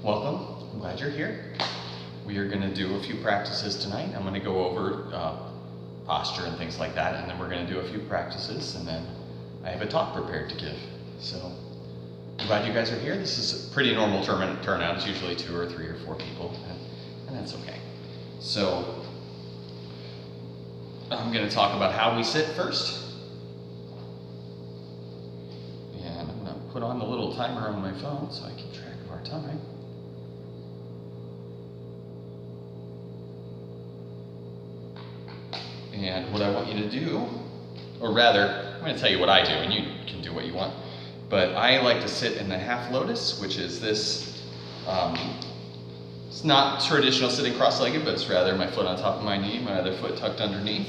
welcome. I'm glad you're here. We are going to do a few practices tonight. I'm going to go over posture and things like that, and then we're going to do a few practices, and then I have a talk prepared to give. So I'm glad you guys are here. This is a pretty normal turnout. It's usually 2 or 3 or 4 people, and that's okay. So I'm going to talk about how we sit first. And I'm going to put on the little timer on my phone so I keep track of our time. And what I want you to do, or rather, I'm going to tell you what I do, and you can do what you want. But I like to sit in the half lotus, which is this, it's not traditional sitting cross-legged, but it's rather my foot on top of my knee, my other foot tucked underneath.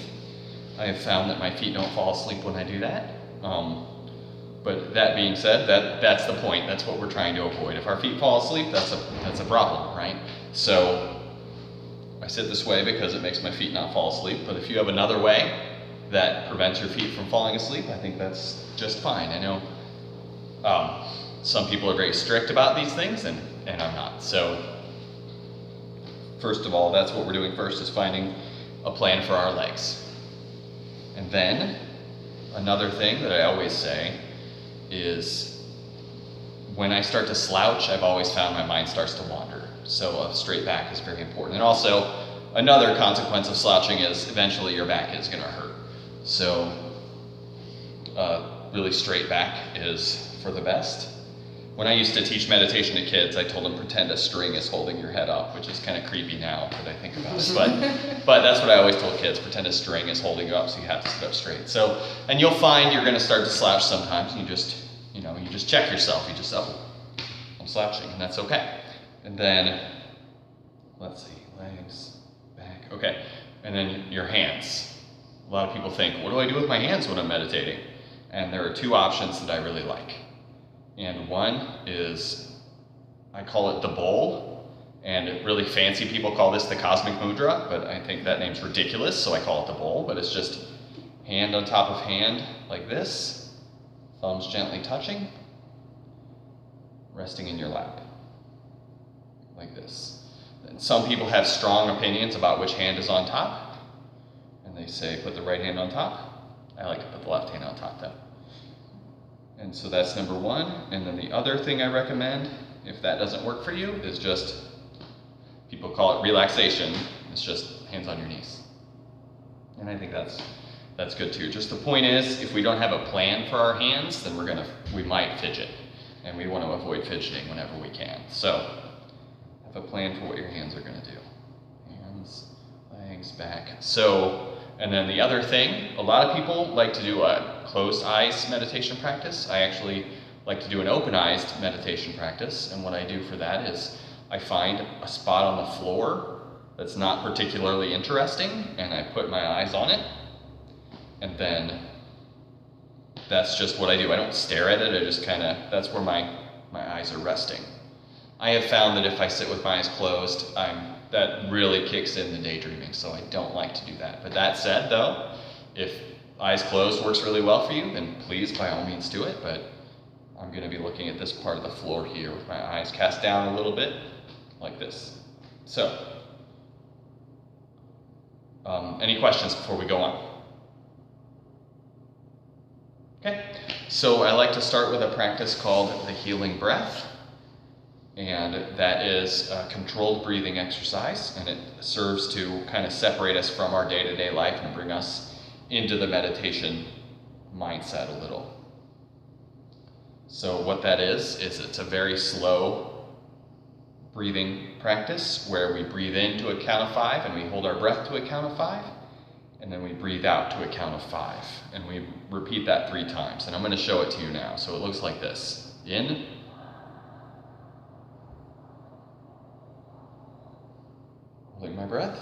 I have found that my feet don't fall asleep when I do that. But that being said, that's the point. That's what we're trying to avoid. If our feet fall asleep, that's a problem, right? So I sit this way because it makes my feet not fall asleep. But if you have another way that prevents your feet from falling asleep, I think that's just fine. I know some people are very strict about these things, and I'm not. So first of all, that's what we're doing first, is finding a plan for our legs. And then another thing that I always say is when I start to slouch, I've always found my mind starts to wander. So a straight back is very important. And also, another consequence of slouching is eventually your back is going to hurt. So really straight back is for the best. When I used to teach meditation to kids, I told them pretend a string is holding your head up, which is kind of creepy now that I think about it. But that's what I always told kids, pretend a string is holding you up so you have to sit up straight. So, and you'll find you're going to start to slouch sometimes, and you just check yourself. You just, I'm slouching, and that's okay. And then, let's see, legs, back, okay. And then your hands. A lot of people think, what do I do with my hands when I'm meditating? And there are 2 options that I really like. And one is, I call it the bowl, and really fancy people call this the cosmic mudra, but I think that name's ridiculous, so I call it the bowl. But it's just hand on top of hand like this, thumbs gently touching, resting in your lap, like this. And some people have strong opinions about which hand is on top, and they say put the right hand on top. I like to put the left hand on top though. And so that's number 1. And then the other thing I recommend, if that doesn't work for you, is just, people call it relaxation. It's just hands on your knees. And I think that's good too. Just the point is, if we don't have a plan for our hands, then we might fidget. And we want to avoid fidgeting whenever we can. So have a plan for what your hands are going to do. Hands, legs, back. So, and then the other thing, a lot of people like to do a closed eyes meditation practice. I actually like to do an open eyes meditation practice. And what I do for that is I find a spot on the floor that's not particularly interesting, and I put my eyes on it. And then that's just what I do. I don't stare at it. I just that's where my eyes are resting. I have found that if I sit with my eyes closed, that really kicks in the daydreaming, so I don't like to do that. But that said, though, if eyes closed works really well for you, then please, by all means, do it. But I'm going to be looking at this part of the floor here with my eyes cast down a little bit, like this. So, any questions before we go on? Okay, so I like to start with a practice called the healing breath. And that is a controlled breathing exercise, and it serves to kind of separate us from our day-to-day life and bring us into the meditation mindset a little. So what that is it's a very slow breathing practice where we breathe in to a count of 5, and we hold our breath to a count of 5, and then we breathe out to a count of 5, and we repeat that 3 times. And I'm going to show it to you now. So it looks like this. In, holding my breath,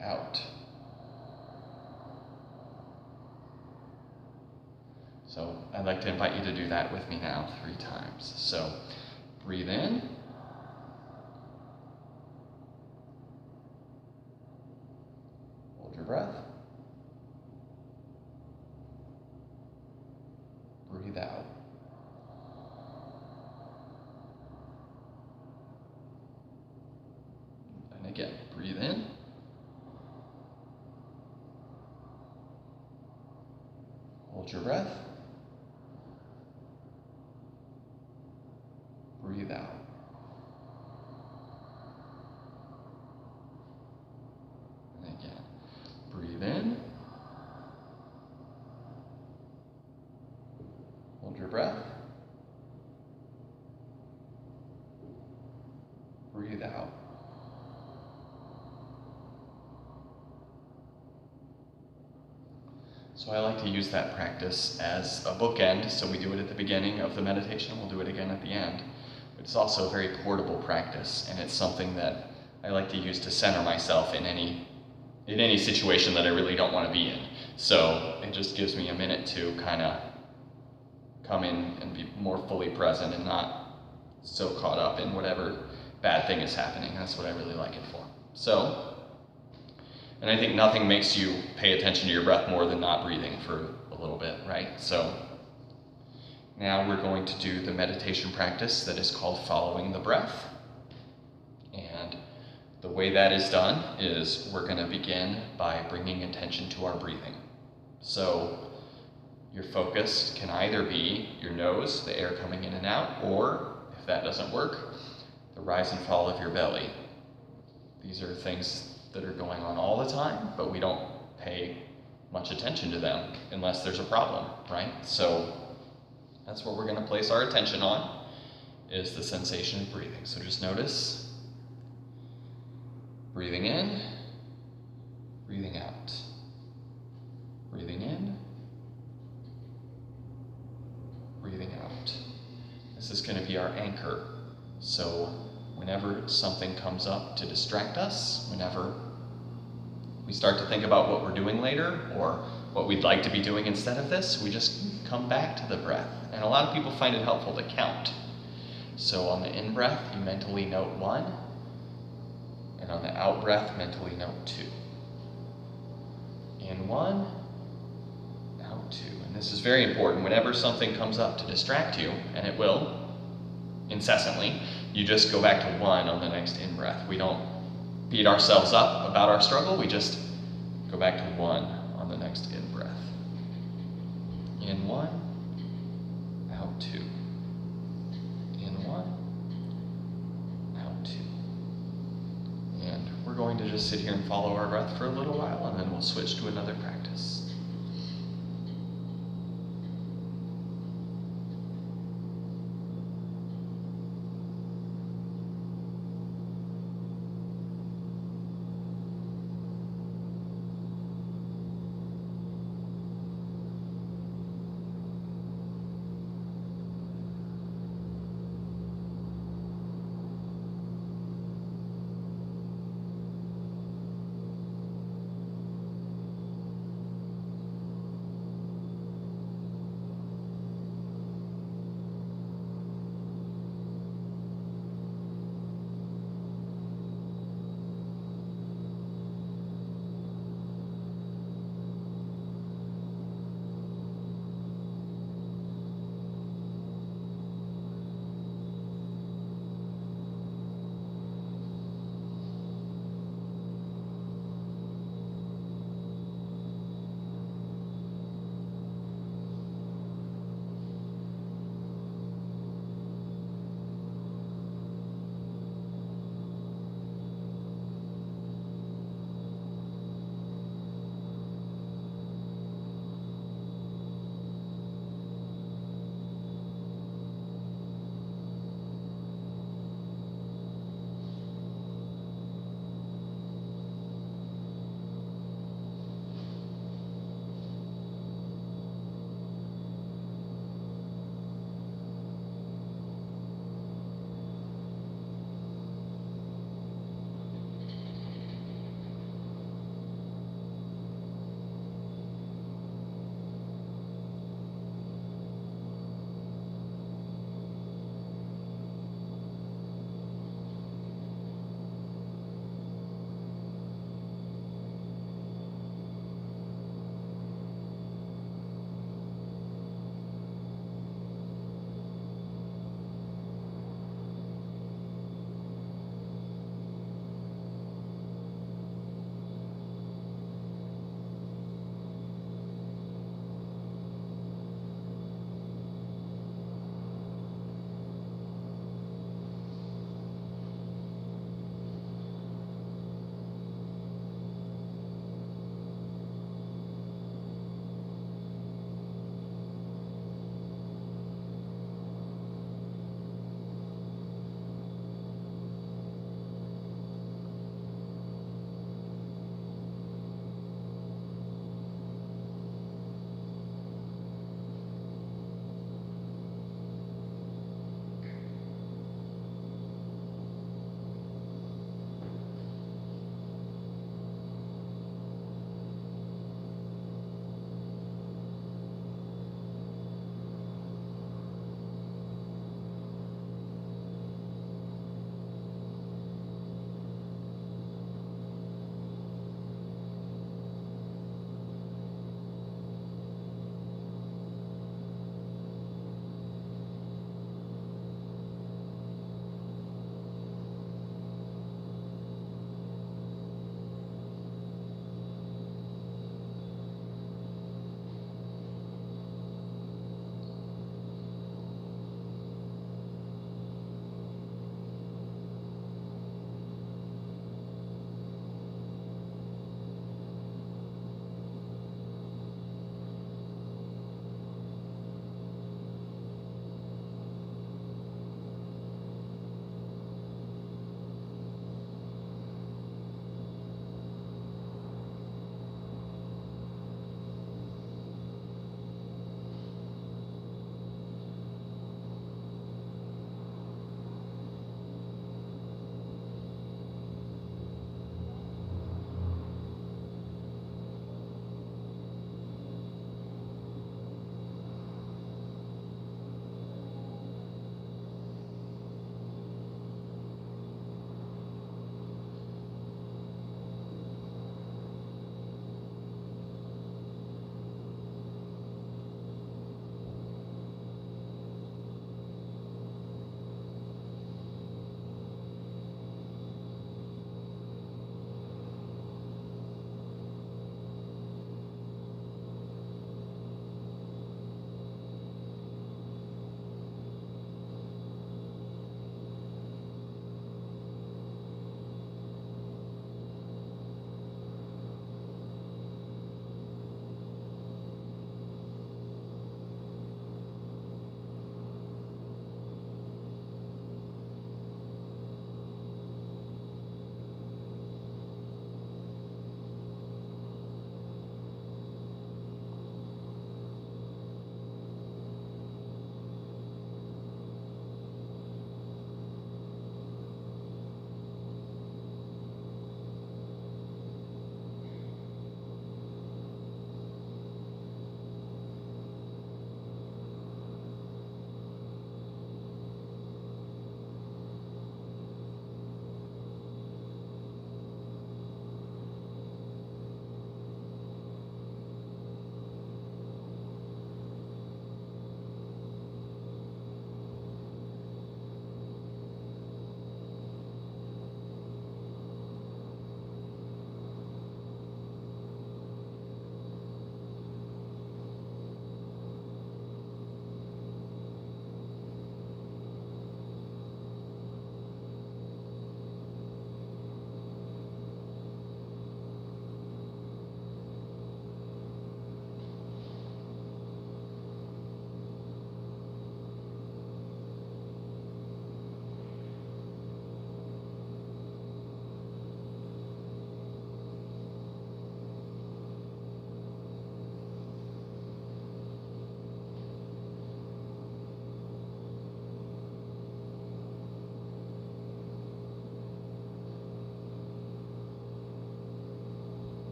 out. So I'd like to invite you to do that with me now 3 times. So breathe in, hold your breath, breathe out. again, breathe in. Hold your breath. Breathe out. And again, breathe in. Hold your breath. Breathe out. So I like to use that practice as a bookend. So we do it at the beginning of the meditation. We'll do it again at the end. But it's also a very portable practice, and it's something that I like to use to center myself in any situation that I really don't want to be in. So it just gives me a minute to kind of come in and be more fully present and not so caught up in whatever bad thing is happening. That's what I really like it for. So, and I think nothing makes you pay attention to your breath more than not breathing for a little bit, right? So now we're going to do the meditation practice that is called following the breath. And the way that is done is we're going to begin by bringing attention to our breathing. So your focus can either be your nose, the air coming in and out, or if that doesn't work, the rise and fall of your belly. These are things that are going on all the time, but we don't pay much attention to them unless there's a problem, right? So that's what we're going to place our attention on, is the sensation of breathing. So just notice breathing in, breathing out, breathing in, breathing out. This is going to be our anchor. So whenever something comes up to distract us, whenever we start to think about what we're doing later or what we'd like to be doing instead of this, we just come back to the breath. And a lot of people find it helpful to count. So on the in-breath, you mentally note 1, and on the out-breath, mentally note 2. In 1, out 2. And this is very important. Whenever something comes up to distract you, and it will, incessantly, you just go back to 1 on the next in-breath. We don't beat ourselves up about our struggle, we just go back to 1 on the next in-breath. In 1, out 2. In 1, out 2. And we're going to just sit here and follow our breath for a little while, and then we'll switch to another practice.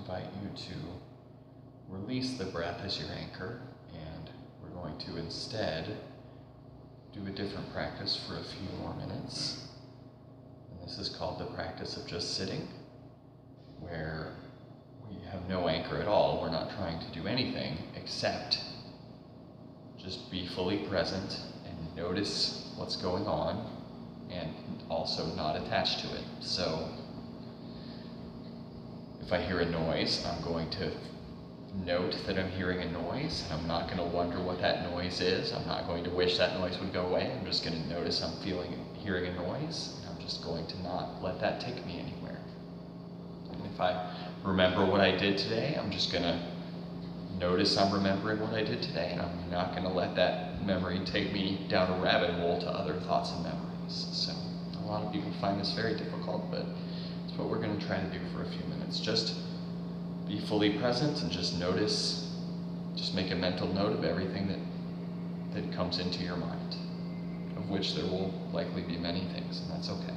invite you to release the breath as your anchor, and we're going to instead do a different practice for a few more minutes. And this is called the practice of just sitting, where we have no anchor at all. We're not trying to do anything except just be fully present and notice what's going on, and also not attached to it. So if I hear a noise, I'm going to note that I'm hearing a noise, and I'm not going to wonder what that noise is. I'm not going to wish that noise would go away. I'm just going to notice I'm hearing a noise, and I'm just going to not let that take me anywhere. And if I remember what I did today, I'm just going to notice I'm remembering what I did today, and I'm not going to let that memory take me down a rabbit hole to other thoughts and memories. So a lot of people find this very difficult, but it's what we're going to try to do for a few minutes. Just be fully present and just notice, just make a mental note of everything that comes into your mind, of which there will likely be many things, and that's okay.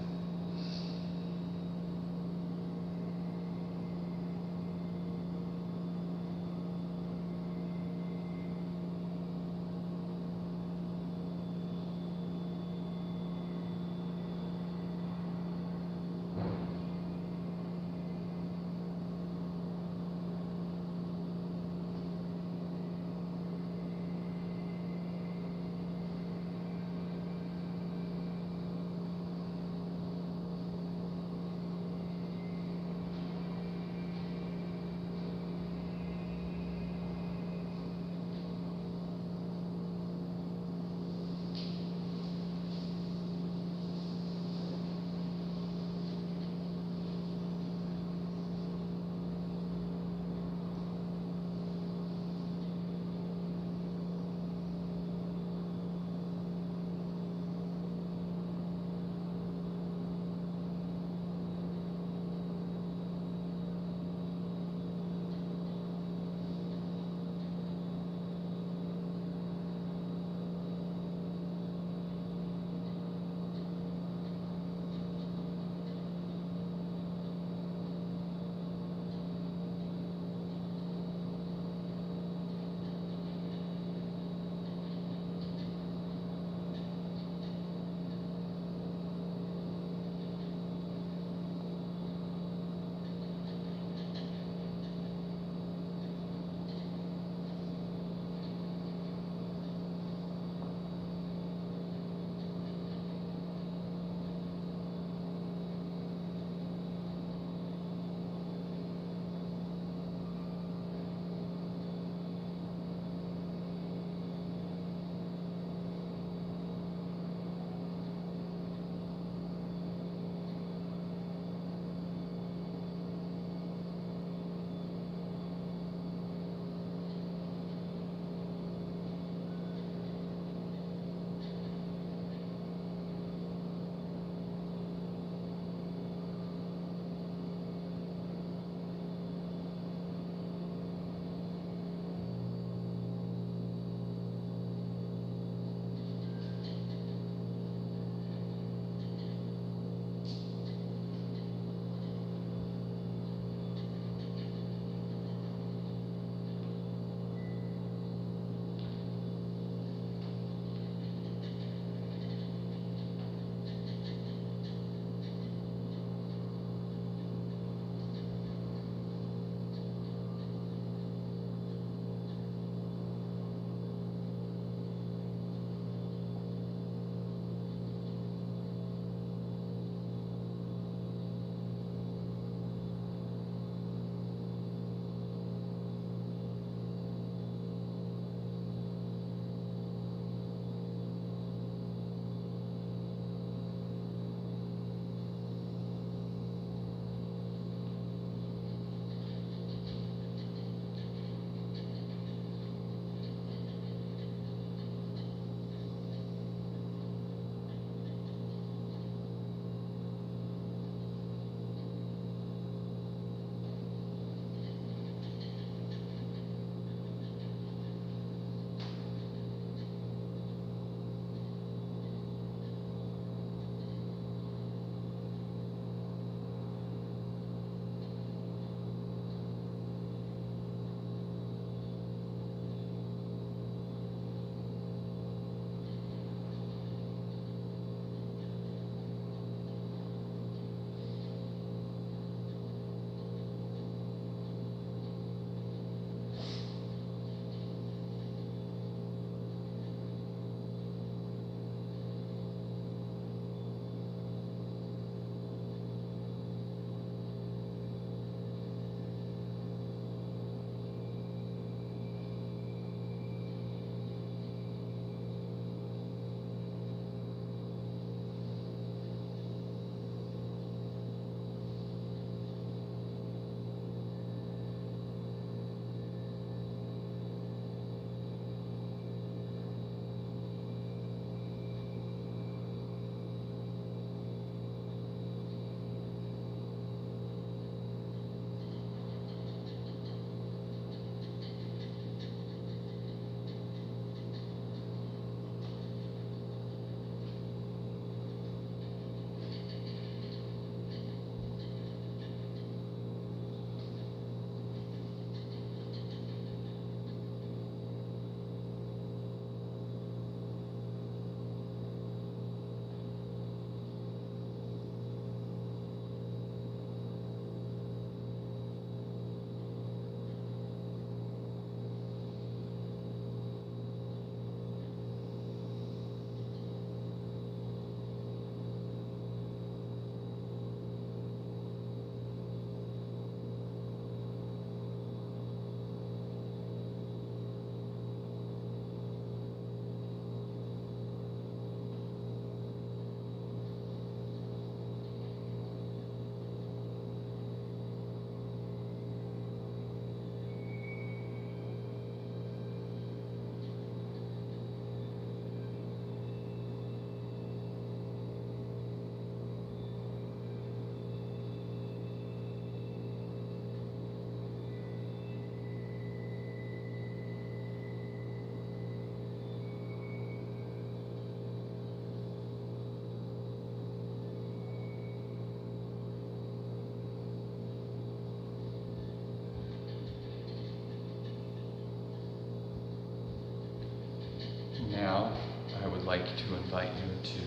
like to invite you to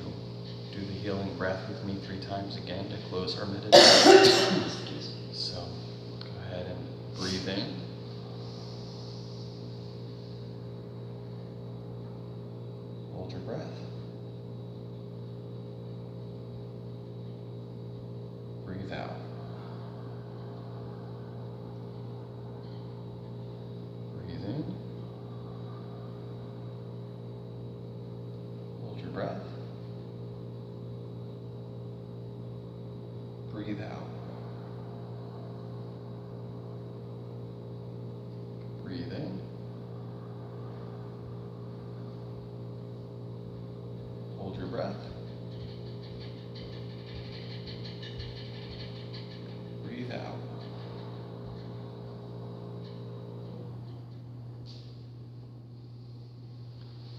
do the healing breath with me 3 times again to close our meditation. So go ahead and breathe in. Hold your breath. Breathe out. Breathe in. Hold your breath. Breathe out. Breathe in. Hold your breath. Breathe out.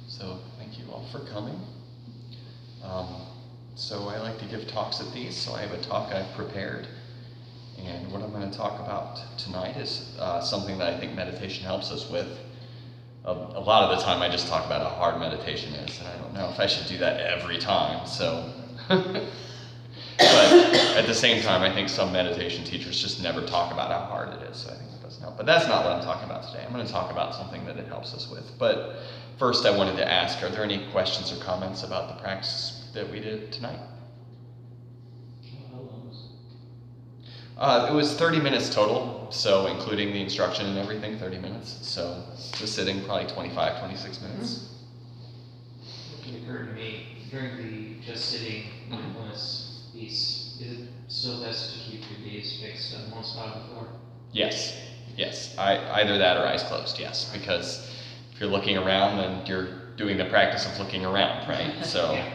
So thank you all for coming. So I like to give talks at these, so I have a talk I've prepared. And what I'm going to talk about tonight is something that I think meditation helps us with. A lot of the time I just talk about how hard meditation is, and I don't know if I should do that every time, so. But at the same time, I think some meditation teachers just never talk about how hard it is, so I think that doesn't help. But that's not what I'm talking about today. I'm going to talk about something that it helps us with. But first I wanted to ask, are there any questions or comments about the practice that we did tonight? How long was it? It was 30 minutes total, so including the instruction and everything, 30 minutes. So the sitting, probably 25, 26 minutes. It occurred to me, during the just sitting mindfulness piece, is it still best to keep your gaze fixed on one spot before? Yes. Either that or eyes closed, yes. Because if you're looking around, then you're doing the practice of looking around, right? So. Yeah.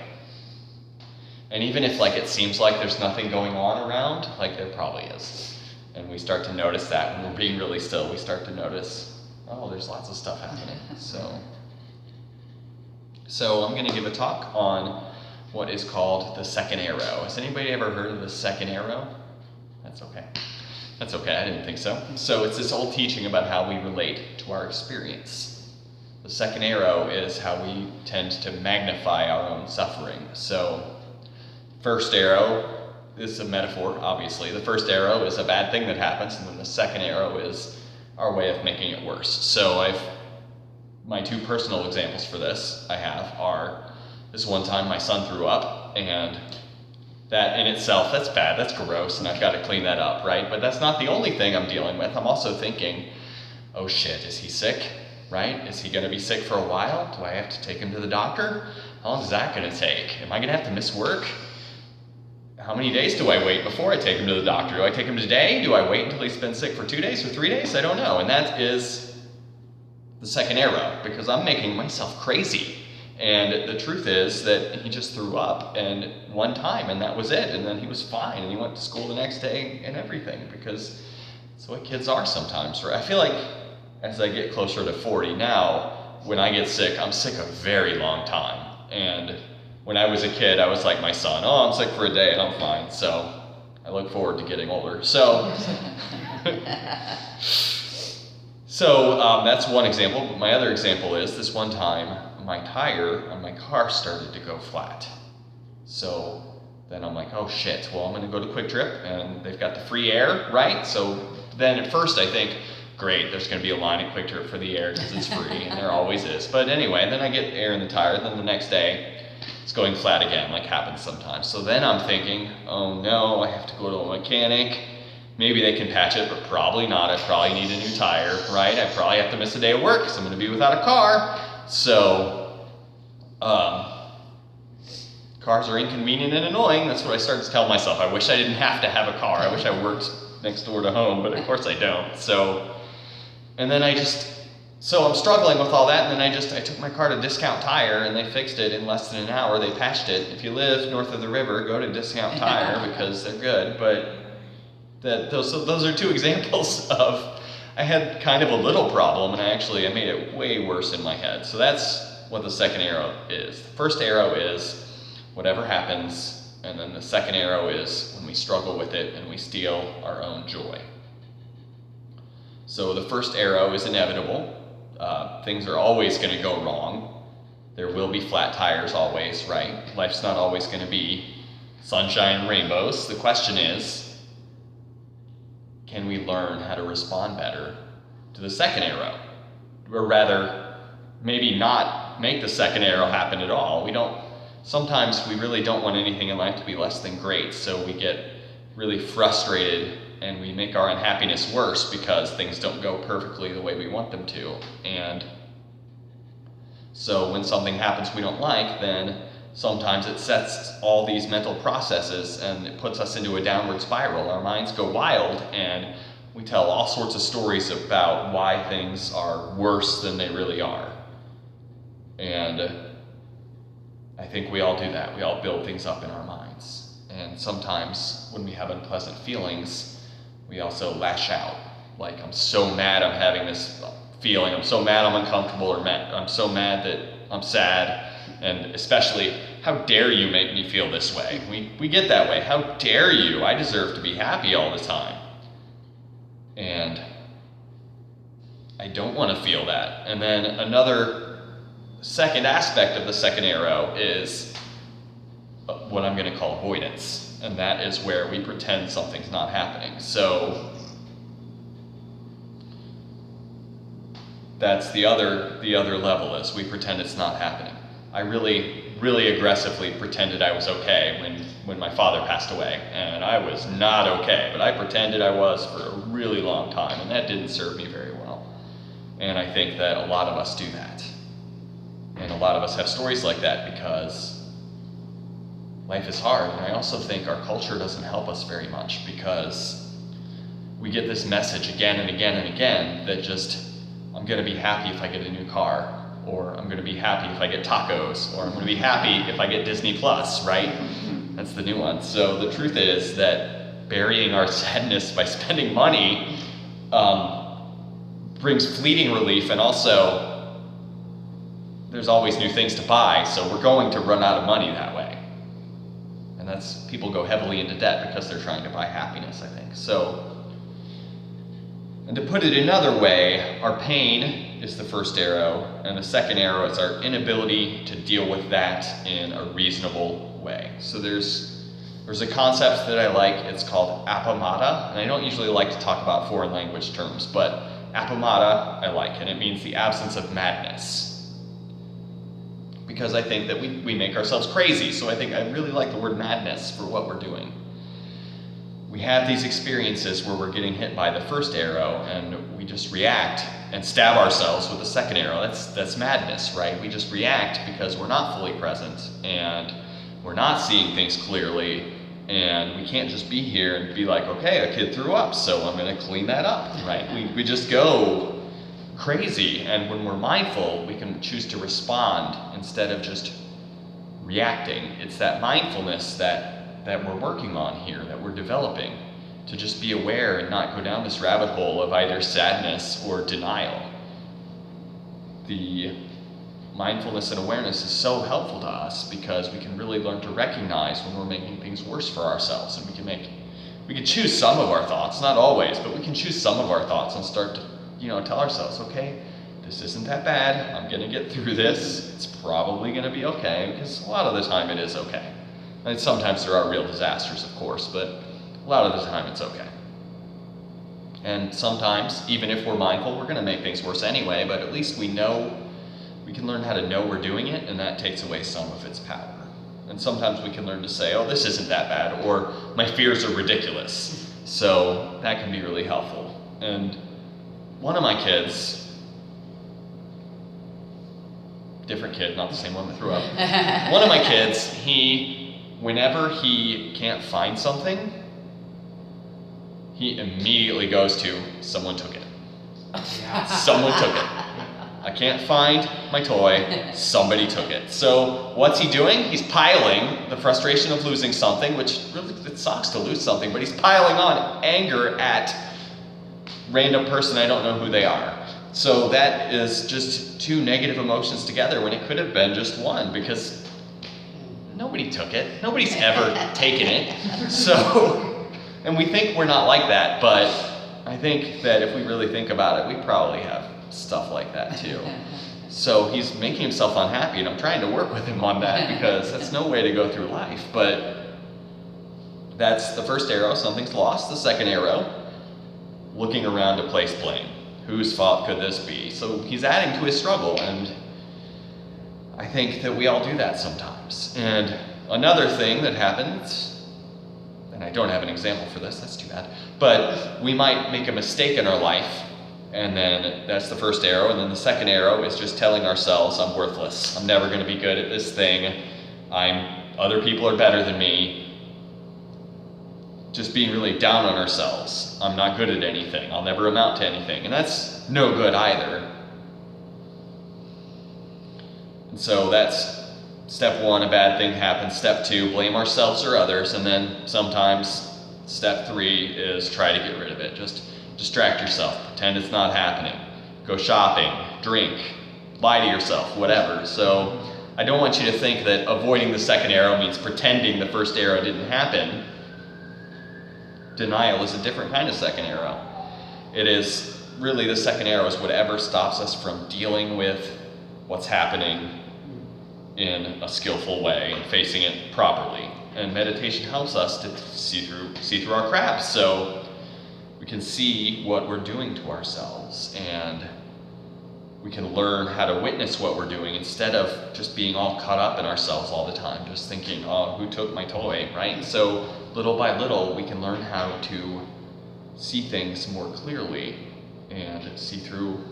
And even if it seems like there's nothing going on around, there probably is. And we start to notice that when we're being really still, we start to notice, oh, there's lots of stuff happening. So I'm going to give a talk on what is called the second arrow. Has anybody ever heard of the second arrow? That's okay. That's okay, I didn't think so. So it's this old teaching about how we relate to our experience. The second arrow is how we tend to magnify our own suffering. So first arrow is a metaphor, obviously. The first arrow is a bad thing that happens, and then the second arrow is our way of making it worse. So my 2 personal examples for this are this one time my son threw up, and that in itself, that's bad, that's gross, and I've got to clean that up, right? But that's not the only thing I'm dealing with. I'm also thinking, oh shit, is he sick, right? Is he going to be sick for a while? Do I have to take him to the doctor? How long is that going to take? Am I going to have to miss work? How many days do I wait before I take him to the doctor? Do I take him today? Do I wait until he's been sick for 2 days or 3 days? I don't know. And that is the second arrow, because I'm making myself crazy. And the truth is that he just threw up and one time, and that was it. And then he was fine, and he went to school the next day and everything, because that's what kids are sometimes, right? I feel like as I get closer to 40 now, when I get sick, I'm sick a very long time. And when I was a kid, I was like my son, oh, I'm sick for a day and I'm fine. So I look forward to getting older. So that's one example. But my other example is this one time, my tire on my car started to go flat. So then I'm like, oh shit, well, I'm going to go to Quick Trip and they've got the free air, right? So then at first I think, great, there's going to be a line at Quick Trip for the air because it's free, and there always is. But anyway, then I get air in the tire, then the next day it's going flat again, like happens sometimes. So then I'm thinking, oh no, I have to go to a mechanic. Maybe they can patch it, but probably not. I probably need a new tire, right? I probably have to miss a day of work because I'm going to be without a car. So, cars are inconvenient and annoying. That's what I started to tell myself. I wish I didn't have to have a car. I wish I worked next door to home, but of course I don't. So, and then so I'm struggling with all that, and then I took my car to Discount Tire, and they fixed it in less than an hour. They patched it. If you live north of the river, go to Discount Tire because they're good. But those are 2 examples of I had kind of a little problem, and I made it way worse in my head. So that's what the second arrow is. The first arrow is whatever happens, and then the second arrow is when we struggle with it and we steal our own joy. So the first arrow is inevitable. Things are always going to go wrong. There will be flat tires always, right? Life's not always going to be sunshine and rainbows. The question is, can we learn how to respond better to the second arrow? Or rather, maybe not make the second arrow happen at all. Sometimes we really don't want anything in life to be less than great, so we get really frustrated and we make our unhappiness worse because things don't go perfectly the way we want them to. And so when something happens we don't like, then sometimes it sets all these mental processes and it puts us into a downward spiral. Our minds go wild and we tell all sorts of stories about why things are worse than they really are. And I think we all do that. We all build things up in our minds. And sometimes when we have unpleasant feelings, we also lash out. Like, I'm so mad I'm having this feeling. I'm so mad I'm uncomfortable, or I'm so mad that I'm sad. And especially, how dare you make me feel this way? We get that way. How dare you? I deserve to be happy all the time. And I don't want to feel that. And then another second aspect of the second arrow is what I'm going to call avoidance. And that is where we pretend something's not happening. So that's the other level, is we pretend it's not happening. I really aggressively pretended I was okay when my father passed away, and I was not okay, but I pretended I was for a really long time, and that didn't serve me very well. And I think that a lot of us do that. And a lot of us have stories like that because life is hard. And I also think our culture doesn't help us very much, because we get this message again and again and again that just, I'm going to be happy if I get a new car, or I'm going to be happy if I get tacos, or I'm going to be happy if I get Disney Plus, right? That's the new one. So the truth is that burying our sadness by spending money brings fleeting relief, and also there's always new things to buy, so we're going to run out of money that way. And that's, people go heavily into debt because they're trying to buy happiness, I think. So, and to put it another way, our pain is the first arrow, and the second arrow is our inability to deal with that in a reasonable way. So there's a concept that I like, it's called appamata, and I don't usually like to talk about foreign language terms, but appamata I like, and it means the absence of madness. Because I think that we make ourselves crazy, so I really like the word madness for what we're doing. We have these experiences where we're getting hit by the first arrow, and we just react and stab ourselves with the second arrow. That's madness, right? We just react because we're not fully present, and we're not seeing things clearly, and we can't just be here and be like, okay, a kid threw up, so I'm going to clean that up, right? We just go crazy, and when we're mindful, we can choose to respond instead of just reacting. It's that mindfulness that we're working on here, that we're developing, to just be aware and not go down this rabbit hole of either sadness or denial. The mindfulness and awareness is so helpful to us because we can really learn to recognize when we're making things worse for ourselves, and we can choose some of our thoughts, not always, but we can choose some of our thoughts and start to tell ourselves, okay, this isn't that bad, I'm going to get through this, it's probably going to be okay, because a lot of the time it is okay. And sometimes there are real disasters, of course, but a lot of the time it's okay. And sometimes, even if we're mindful, we're going to make things worse anyway, but at least we can learn how to know we're doing it, and that takes away some of its power. And sometimes we can learn to say, oh, this isn't that bad, or my fears are ridiculous. So that can be really helpful. And one of my kids, different kid, not the same one that threw up. One of my kids, whenever he can't find something, he immediately goes to, someone took it. Someone took it. I can't find my toy, somebody took it. So what's he doing? He's piling the frustration of losing something, which really, it sucks to lose something, but he's piling on anger at random person, I don't know who they are. So that is just two negative emotions together when it could have been just one, because nobody took it. Nobody's ever taken it. So, and we think we're not like that, but I think that if we really think about it, we probably have stuff like that too. So he's making himself unhappy, and I'm trying to work with him on that because that's no way to go through life. But that's the first arrow, something's lost. The second arrow, looking around to place blame. Whose fault could this be? So he's adding to his struggle, and I think that we all do that sometimes. And another thing that happens, and I don't have an example for this, that's too bad, but we might make a mistake in our life, and then that's the first arrow, and then the second arrow is just telling ourselves, I'm worthless, I'm never going to be good at this thing, other people are better than me. Just being really down on ourselves. I'm not good at anything, I'll never amount to anything, and that's no good either. And so that's step one, a bad thing happens. Step two, blame ourselves or others, and then sometimes step three is try to get rid of it. Just distract yourself, pretend it's not happening. Go shopping, drink, lie to yourself, whatever. So I don't want you to think that avoiding the second arrow means pretending the first arrow didn't happen. Denial is a different kind of second arrow. It is really the second arrow is whatever stops us from dealing with what's happening in a skillful way and facing it properly. And meditation helps us to see through our crap, so we can see what we're doing to ourselves, and we can learn how to witness what we're doing instead of just being all caught up in ourselves all the time, just thinking, oh, who took my toy, right? So little by little, we can learn how to see things more clearly and see through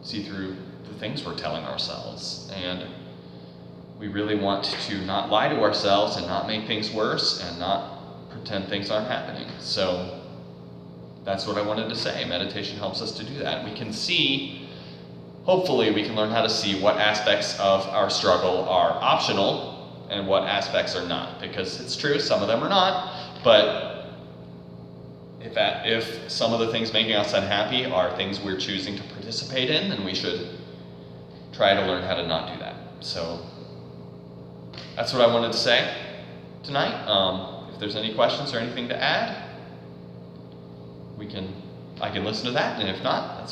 the things we're telling ourselves. And we really want to not lie to ourselves and not make things worse and not pretend things aren't happening. So that's what I wanted to say. Meditation helps us to do that. We can see, hopefully we can learn how to see what aspects of our struggle are optional and what aspects are not. Because it's true, some of them are not, but if some of the things making us unhappy are things we're choosing to participate in, then we should try to learn how to not do that. So that's what I wanted to say tonight. If there's any questions or anything to add, I can listen to that, and if not, that's